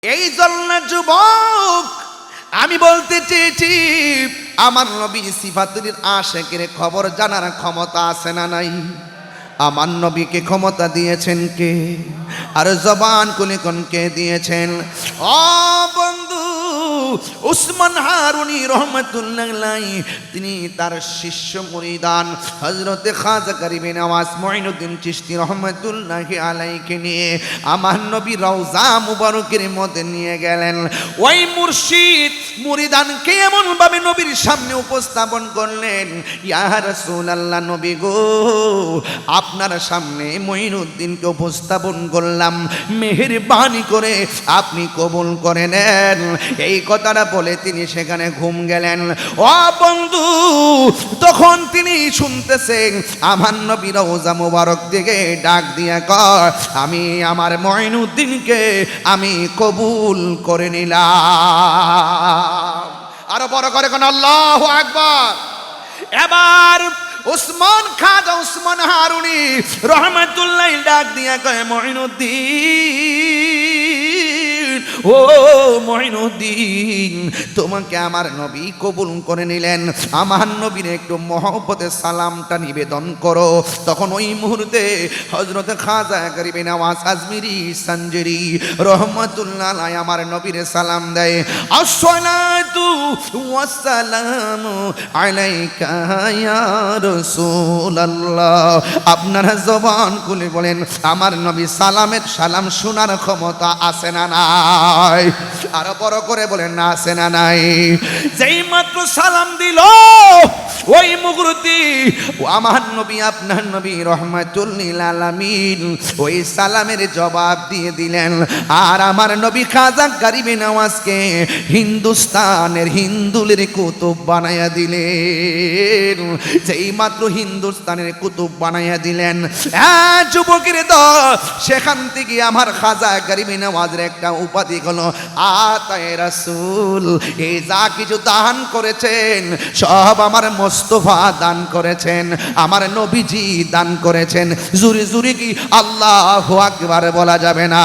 এই জন্য যুবক আমি বলতে চেয়েছি, আমার নবী সিফাতুল আশিকের খবর জানার ক্ষমতা আছে না নাই? আমার নবীকে ক্ষমতা দিয়েছেন কে? আর জবান খুলে কোন কে দিয়েছেন? ও বন্ধু, উসমান হারুনি রহমাতুল্লাহ আলাইহি তিনি তার শিষ্য মুরিদান হযরতে খাজা গরিবে নওয়াজ মুঈনুদ্দিন চিশতি রহমাতুল্লাহি আলাইহিকে নিয়ে আমার নবী রওজা মুবারকের মধ্যে নিয়ে গেলেন। ওই মুর্শিদ মুরিদানকে এমন ভাবে নবীর সামনে উপস্থাপন করলেন, ইয়া রাসূলুল্লাহ, নবী গো, আপনার সামনে মুঈনুদ্দিনকে উপস্থাপন করলাম, মেহেরবানি করে আপনি কবুল করে নেন। এই কথাটা বলে তিনি সেখানে ঘুম গেলেন। ও বন্ধু, তখন তিনি শুনতেছেন আমার নবী রওজা মুবারক থেকে ডাক দিয়া কর, আমি আমার মুঈনুদ্দিনকে আমি কবুল করে নিলাম। আরো বড় করে কোন আল্লাহু আকবার। এবার উসমান খাজা উসমান হারুনি রহমাতুল্লাহ ডাক দিয়া কয়, মুঈনুদ্দিন, ও মুঈনুদ্দিন, তোমাকে আমার নবী কবুল করে নিলেন, আমার নবীর একটু মহব্বতের সালামটা নিবেদন করো। তখন ওই মুহূর্তে হযরত খাজা গরিবে নওয়াজ আজমিরি সঞ্জরি রহমাতুল্লাহ আলাইহি আমার নবীর সালাম দেয়, আসসালাতু ওয়াসসালামু আলাইকা ইয়া রাসূলুল্লাহ। আপনারা জবান খুলে বলেন, আমার নবী সালামের সালাম শোনার ক্ষমতা আছে না নাই? আরো বড় করে বলেন, না আছে না নাই? যেই মাত্র সালাম দিল ওই মুহূর্তে আমার নবী আপনার নবী রাহমাতুল লিল আলামিন ওই সালামের জবাব দিয়ে দিলেন। আর আমার নবী খাজা গরিবে নওয়াজকে হিন্দুস্তানের হিন্দুলের কুতুব বানায়া দিলেন। যেই মাত্র হিন্দুস্তানের কুতুব বানায়া দিলেন, যুবকের দল, সেখান থেকে আমার খাজা গরিবে নওয়াজের একটা উপাধি হলো আতায়ে রাসূল। এই যা কিছু দান করেছেন সব আমার মুস্তাফা দান করেছেন, আমার নবীজি দান করেছেন। জুরি জুরি কি আল্লাহু আকবার বলা যাবে না?